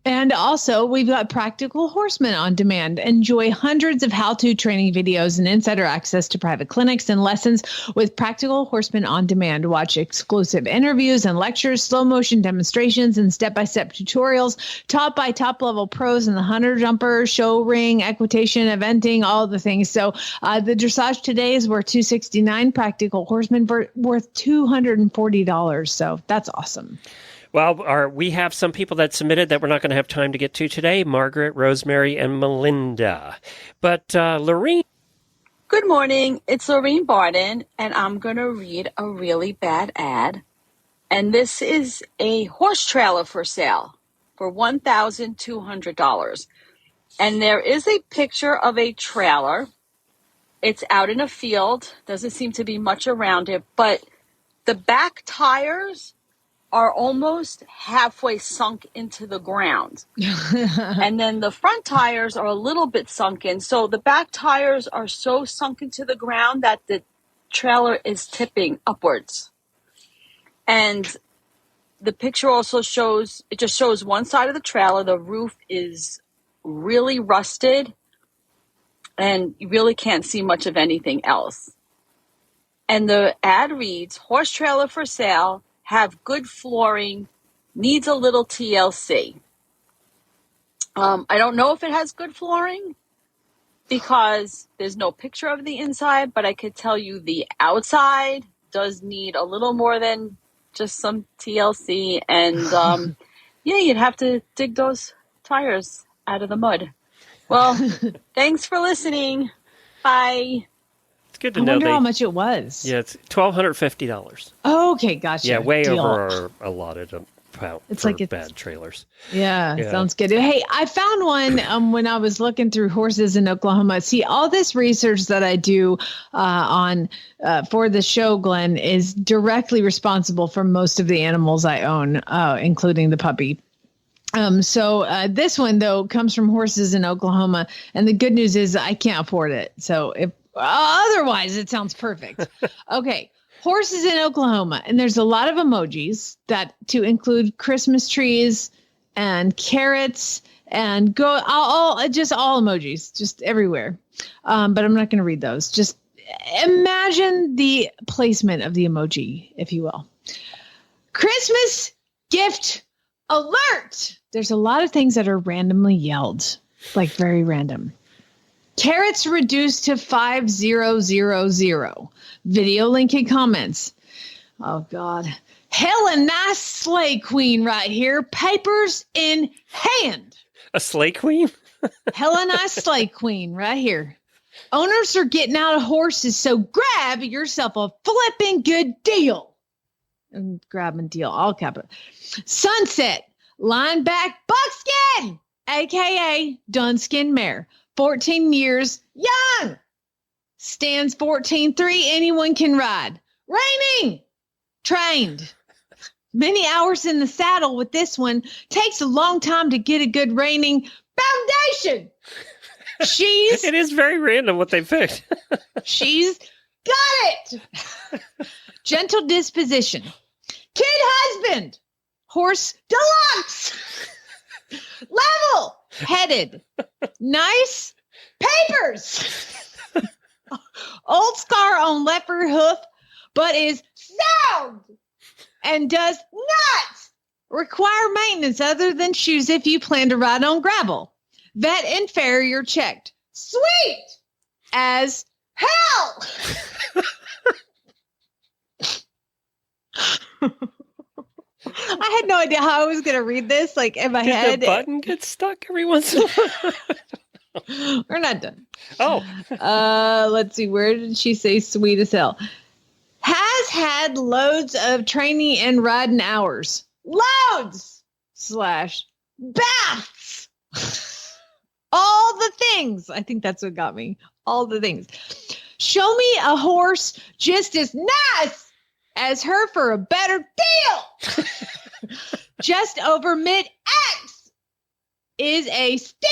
And also, we've got Practical Horseman on Demand. Enjoy hundreds of how-to training videos and insider access to private clinics and lessons with Practical Horseman on Demand. Watch exclusive interviews and lectures, slow-motion demonstrations, and step-by-step tutorials taught by top-level pros in the hunter jumper, show ring, equitation, eventing, all the things. So the Dressage Today is worth $269. Practical Horseman worth $240. So that's awesome. Well, we have some people that submitted that we're not going to have time to get to today. Margaret, Rosemary, and Melinda. But Lorene. Good morning. It's Lorene Barden, and I'm going to read a really bad ad. And this is a horse trailer for sale for $1,200. And there is a picture of a trailer. It's out in a field. Doesn't seem to be much around it, but the back tires are almost halfway sunk into the ground. And then the front tires are a little bit sunken. So the back tires are so sunk into the ground that the trailer is tipping upwards. And the picture also shows one side of the trailer. The roof is really rusted and you really can't see much of anything else. And the ad reads, horse trailer for sale, have good flooring, needs a little TLC. I don't know if it has good flooring because there's no picture of the inside, but I could tell you the outside does need a little more than just some TLC. And you'd have to dig those tires out of the mud. Well, thanks for listening. Bye. It's good to I know. wonder how much it was. Yeah, it's $1,250. Oh, okay, gotcha. Yeah, way Deal. over our allotted amount It's for like it's- bad trailers. Yeah, sounds good. Hey, I found one when I was looking through horses in Oklahoma. See, all this research that I do for the show, Glenn, is directly responsible for most of the animals I own, including the puppy. So this one, though, comes from horses in Oklahoma. And the good news is I can't afford it. So if otherwise, it sounds perfect. Okay. Horses in Oklahoma. And there's a lot of emojis that to include Christmas trees and carrots and all emojis, just everywhere. But I'm not going to read those. Just imagine the placement of the emoji, if you will. Christmas gift alert. There's a lot of things that are randomly yelled, like very random. Carrots reduced to 5000. Video link in comments. Oh, God. Hell, a nice sleigh queen right here. Papers in hand. A sleigh queen? Hell, a nice sleigh queen right here. Owners are getting out of horses, so grab yourself a flipping good deal. And grab and deal, all capital. Sunset, line back buckskin, a.k.a. Dunskin mare. 14 years young. Stands 14.3. Anyone can ride. Reining. Trained. Many hours in the saddle with this one. Takes a long time to get a good reining foundation. It is very random what they picked. She's got it. Gentle disposition. Kid husband. Horse deluxe. Level headed. Nice papers. Old scar on left rear hoof, but is sound and does not require maintenance other than shoes if you plan to ride on gravel. Vet and farrier checked. Sweet as hell. I had no idea how I was going to read this, like in my head. The button gets stuck every once in a while. We're not done. Oh. Let's see. Where did she say sweet as hell? Has had loads of training and riding hours. Loads / baths. All the things. I think that's what got me. All the things. Show me a horse just as nice as her for a better deal. Just over mid-X is a steal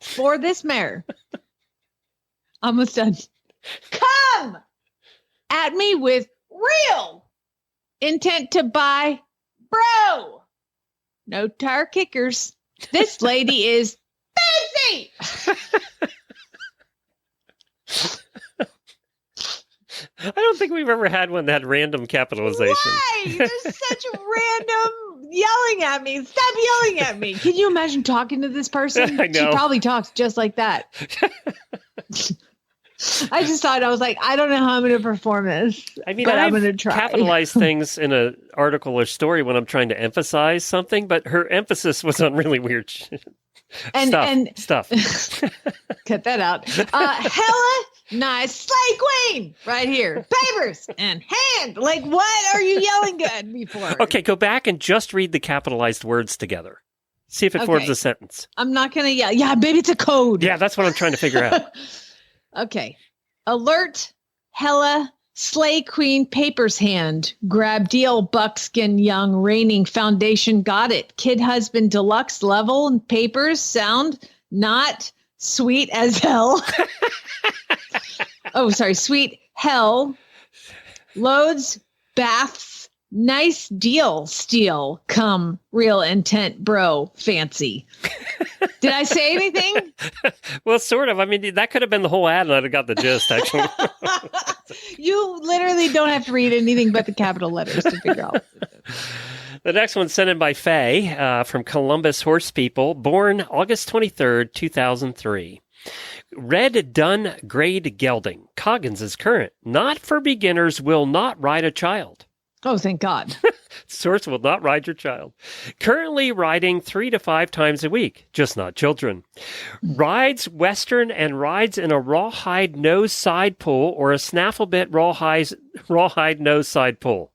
for this mare. Almost done. Come at me with real intent to buy, bro. No tire kickers. This lady is busy. I don't think we've ever had one that had random capitalization. Why? There's such random yelling at me. Stop yelling at me. Can you imagine talking to this person? I know. She probably talks just like that. I just thought, I was like, I don't know how I'm going to perform this. I mean, but I'm I've going to try. capitalized things in an article or story when I'm trying to emphasize something, but her emphasis was on really weird shit. Stuff. Cut that out. Hella nice sleigh queen right here. Papers and hand. Like, what are you yelling at me for? Okay, go back and just read the capitalized words together. See if it forms a sentence. I'm not going to yell. Yeah, maybe it's a code. Yeah, that's what I'm trying to figure out. Okay. Alert, Hella, Slay Queen, Papers Hand, Grab Deal, Buckskin, Young, Reigning, Foundation, Got It, Kid Husband, Deluxe, Level, and Papers, Sound, Not, Sweet as Hell. Sweet Hell, Loads, Baths, Nice Deal, Steal, Come, Real Intent, Bro, Fancy. Did I say anything? Well, sort of. I mean, that could have been the whole ad and I'd have got the gist, actually. You literally don't have to read anything but the capital letters to figure out. The next one's sent in by Faye from Columbus Horse People, born August 23rd, 2003. Red Dun Grade Gelding. Coggins is current. Not for beginners, will not ride a child. Oh, thank God. Source will not ride your child. Currently riding 3 to 5 times a week, just not children. Rides Western and rides in a rawhide nose side pull or a snaffle bit rawhide nose side pull.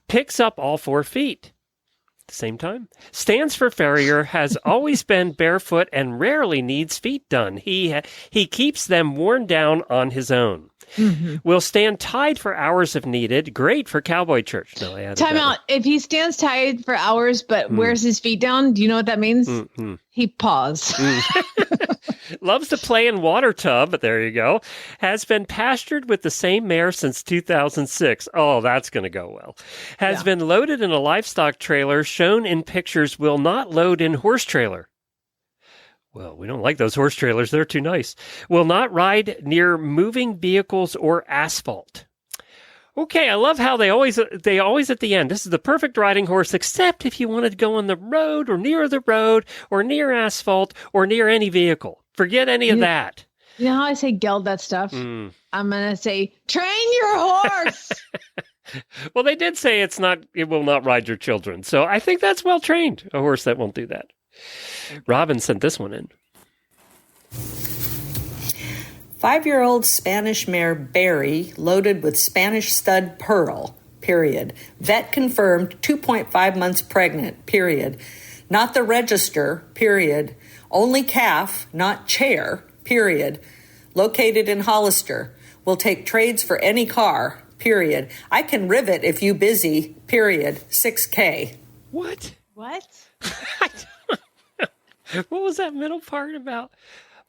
Picks up all 4 feet. At the same time. Stands for farrier, has always been barefoot and rarely needs feet done. He keeps them worn down on his own. Mm-hmm. Will stand tied for hours if needed. Great for cowboy church. No, I added Time out. If he stands tied for hours but wears his feet down, do you know what that means? Mm-hmm. He paws. Loves to play in water tub, but there you go. Has been pastured with the same mare since 2006. Oh, that's going to go well. Has been loaded in a livestock trailer, shown in pictures, will not load in horse trailer. Well, we don't like those horse trailers. They're too nice. Will not ride near moving vehicles or asphalt. Okay, I love how they always at the end, this is the perfect riding horse, except if you wanted to go on the road or near asphalt or near any vehicle. Forget any of that. You know how I say geld that stuff? I'm going to say, train your horse. Well, they did say it will not ride your children. So I think that's well trained, a horse that won't do that. Robin sent this one in. 5-year-old Spanish mare Barry, loaded with Spanish stud Pearl, period. Vet confirmed 2.5 months pregnant, period. Not the register, period. Only calf, not chair, period. Located in Hollister. Will take trades for any car, period. I can rivet if you busy, period. 6K. What? I don't know. What was that middle part about?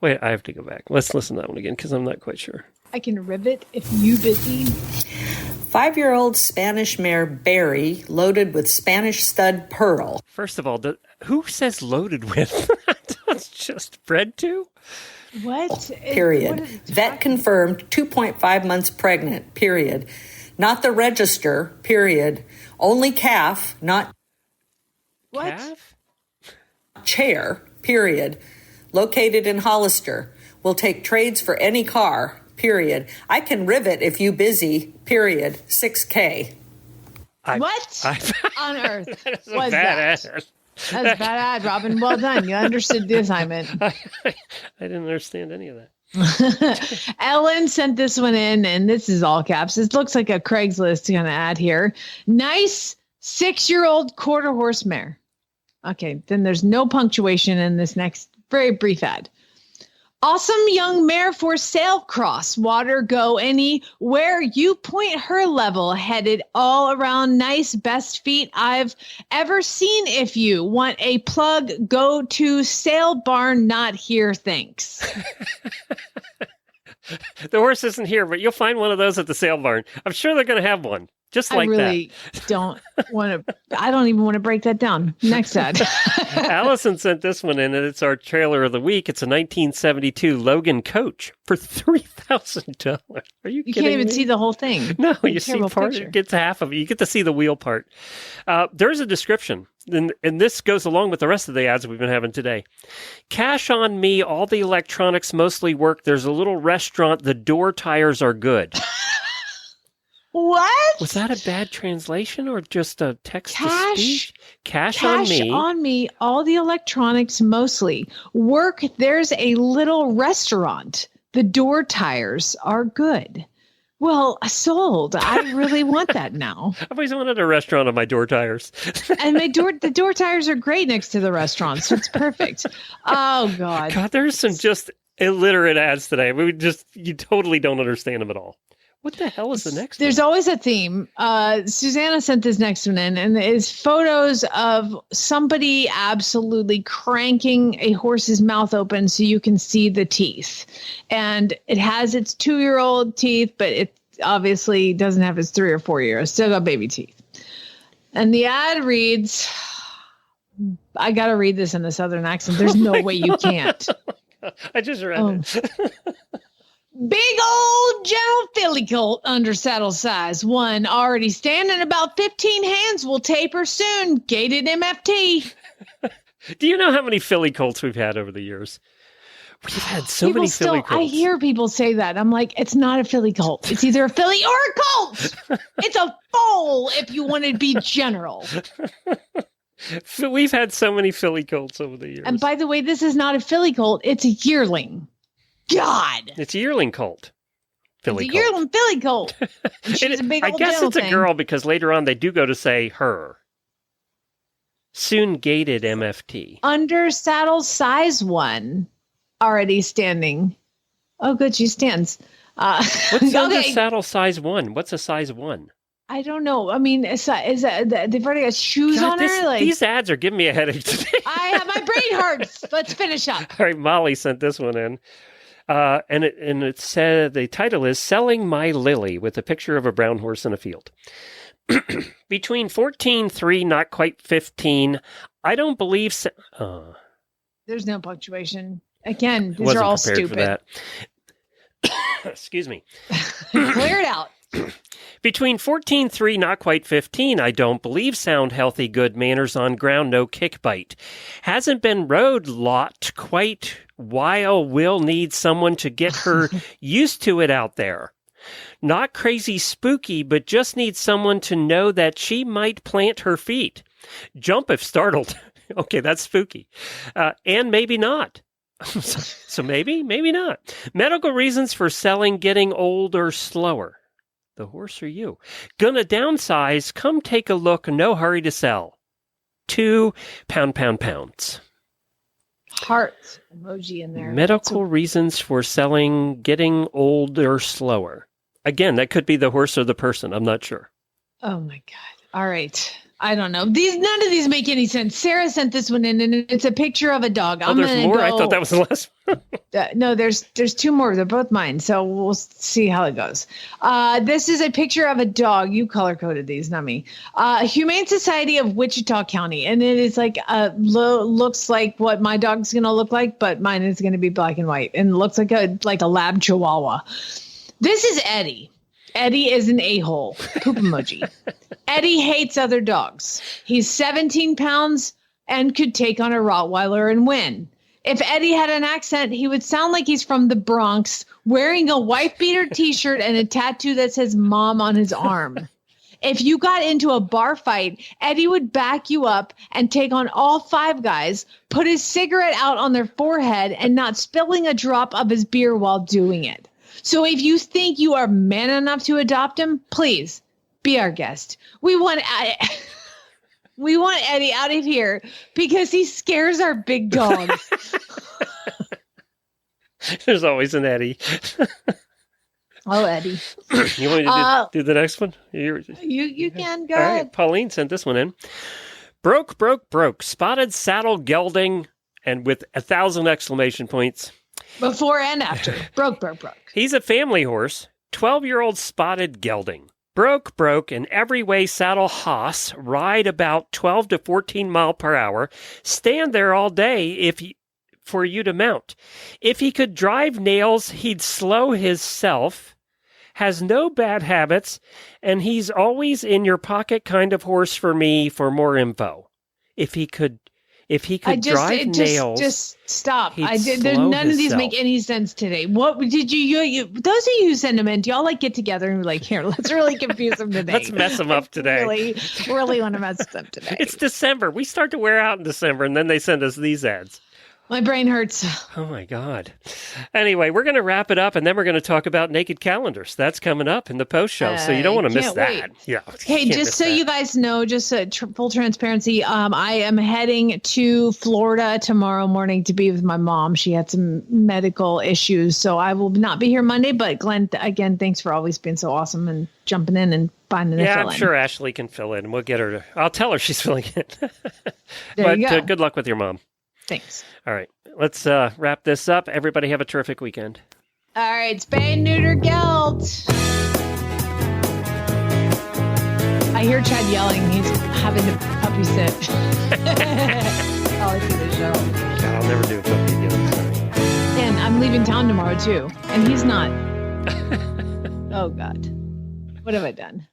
Wait, I have to go back. Let's listen to that one again because I'm not quite sure. I can rivet if you busy. 5-year-old Spanish mare Barry, loaded with Spanish stud Pearl. First of all, who says loaded with? That's just bred to? What? Period. Vet confirmed 2.5 months pregnant, period. Not the register, period. Only calf, not what? Calf? Chair, period. Located in Hollister. Will take trades for any car, period. I can rivet if you busy, period. 6K. What on earth was that? That's bad, Robin. Well done. You understood the assignment. I didn't understand any of that. Ellen sent this one in, and this is all caps. It looks like a Craigslist kind of ad here. Nice 6-year-old quarter horse mare. Okay, then there's no punctuation in this next very brief ad. Awesome young mare for sail cross, water go anywhere you point her, level headed all around, nice, best feet I've ever seen. If you want a plug, go to Sail Barn, not here, thanks. The horse isn't here, but you'll find one of those at the Sail Barn. I'm sure they're going to have one. Just like that. I really don't want to. I don't even want to break that down. Next ad. Allison sent this one in, and it's our trailer of the week. It's a 1972 Logan Coach for $3,000. Are you kidding me? You can't even see the whole thing. No, you see part. It gets half of it. You get to see the wheel part. There's a description, and this goes along with the rest of the ads we've been having today. Cash on me. All the electronics mostly work. There's a little restaurant. The door tires are good. What? Was that a bad translation or just a text to speech? Cash on me. Cash on me. All the electronics mostly work. There's a little restaurant. The door tires are good. Well, sold. I really want that now. I've always wanted a restaurant on my door tires. And the door tires are great next to the restaurant, so it's perfect. Oh God. God, there's some just illiterate ads today. You totally don't understand them at all. What the hell is the next There's one? always a theme. Susanna sent this next one in, and it's photos of somebody absolutely cranking a horse's mouth open so you can see the teeth. And it has its 2-year-old teeth, but it obviously doesn't have its 3 or 4 years. Still got baby teeth. And the ad reads, I got to read this in a Southern accent. There's no way you can't. I just read it. Big old General Filly colt under saddle size 1 already standing. About 15 hands will taper soon. Gated MFT. Do you know how many filly colts we've had over the years? We've had so many filly colts. I hear people say that. I'm like, it's not a filly colt. It's either a filly or a colt. It's a foal if you want to be general. We've had so many filly colts over the years. And by the way, this is not a filly colt. It's a yearling. God. It's a yearling colt. Filly it's a yearling filly colt. And she's a big I old guess it's a thing. girl because later on they do go to say her. Soon gated MFT. Under saddle size 1 already standing. Oh, good. She stands. What's under saddle size 1? What's a size 1? I don't know. I mean, is that they've already got shoes on her? These ads are giving me a headache today. My brain hurts. Let's finish up. All right, Molly sent this one in. And it said the title is Selling My Lily with a picture of a brown horse in a field. Between 14.3, not quite 15. I don't believe There's no punctuation. Again, these wasn't are all prepared stupid. For that. Excuse me. Clear it out. Between 14.3, not quite 15, I don't believe sound healthy good manners on ground, no kick bite. Hasn't been rode lot quite while will need someone to get her used to it out there. Not crazy spooky, but just needs someone to know that she might plant her feet. Jump if startled. Okay, that's spooky. And maybe not. So maybe not. Medical reasons for selling getting old or slower. The horse or you? Gonna downsize. Come take a look. No hurry to sell. 2 pounds. Heart emoji in there. Medical reasons for selling getting old or slower. Again, that could be the horse or the person. I'm not sure. Oh my God. All right. I don't know. None of these make any sense. Sarah sent this one in, and it's a picture of a dog. Oh, there's more? I thought that was the last one. No, there's 2 more. They're both mine, so we'll see how it goes. This is a picture of a dog. You color-coded these, not me. Humane Society of Wichita County, and it is like looks like what my dog's going to look like, but mine is going to be black and white, and looks like a lab chihuahua. This is Eddie. Eddie is an a-hole. Poop emoji. Eddie hates other dogs. He's 17 pounds and could take on a Rottweiler and win. If Eddie had an accent, he would sound like he's from the Bronx, wearing a wife beater t-shirt and a tattoo that says mom on his arm. If you got into a bar fight, Eddie would back you up and take on all 5 guys, put his cigarette out on their forehead and not spilling a drop of his beer while doing it. So if you think you are man enough to adopt him, please be our guest. We want Eddie out of here because he scares our big dogs. There's always an Eddie. Oh, Eddie. You want me to do the next one? You can go All ahead. right, Pauline sent this one in. Broke. Spotted saddle gelding, and with 1,000 exclamation points. Before and after. Broke. He's a family horse, 12-year-old spotted gelding. Broke, in every way saddle hoss, ride about 12 to 14 mile per hour, stand there all day for you to mount. If he could drive nails, he'd slow himself, has no bad habits, and he's always in your pocket kind of horse for me for more info. If he could drive nails. Just stop. None of these make any sense today. What did you those of you who send them in, do y'all like get together and be like, here, let's really confuse them today. Let's mess them up today. Really want to mess them today. It's December. We start to wear out in December, and then they send us these ads. My brain hurts. Oh, my God. Anyway, we're going to wrap it up, and then we're going to talk about naked calendars. That's coming up in the post show, so you don't want to miss that. Wait. Yeah. Hey, just so you guys know, just full transparency, I am heading to Florida tomorrow morning to be with my mom. She had some medical issues, so I will not be here Monday. But Glenn, again, thanks for always being so awesome and jumping in and finding a fill in. I'm sure Ashley can fill in. We'll get her. I'll tell her she's filling in. There you go. Good luck with your mom. Thanks. All right. Let's wrap this up. Everybody have a terrific weekend. All right. Spay, neuter, gelt. I hear Chad yelling. He's having to puppy sit. Oh, I see the show. God, I'll never do a puppy again. I'm sorry. And I'm leaving town tomorrow, too. And he's not. Oh, God. What have I done?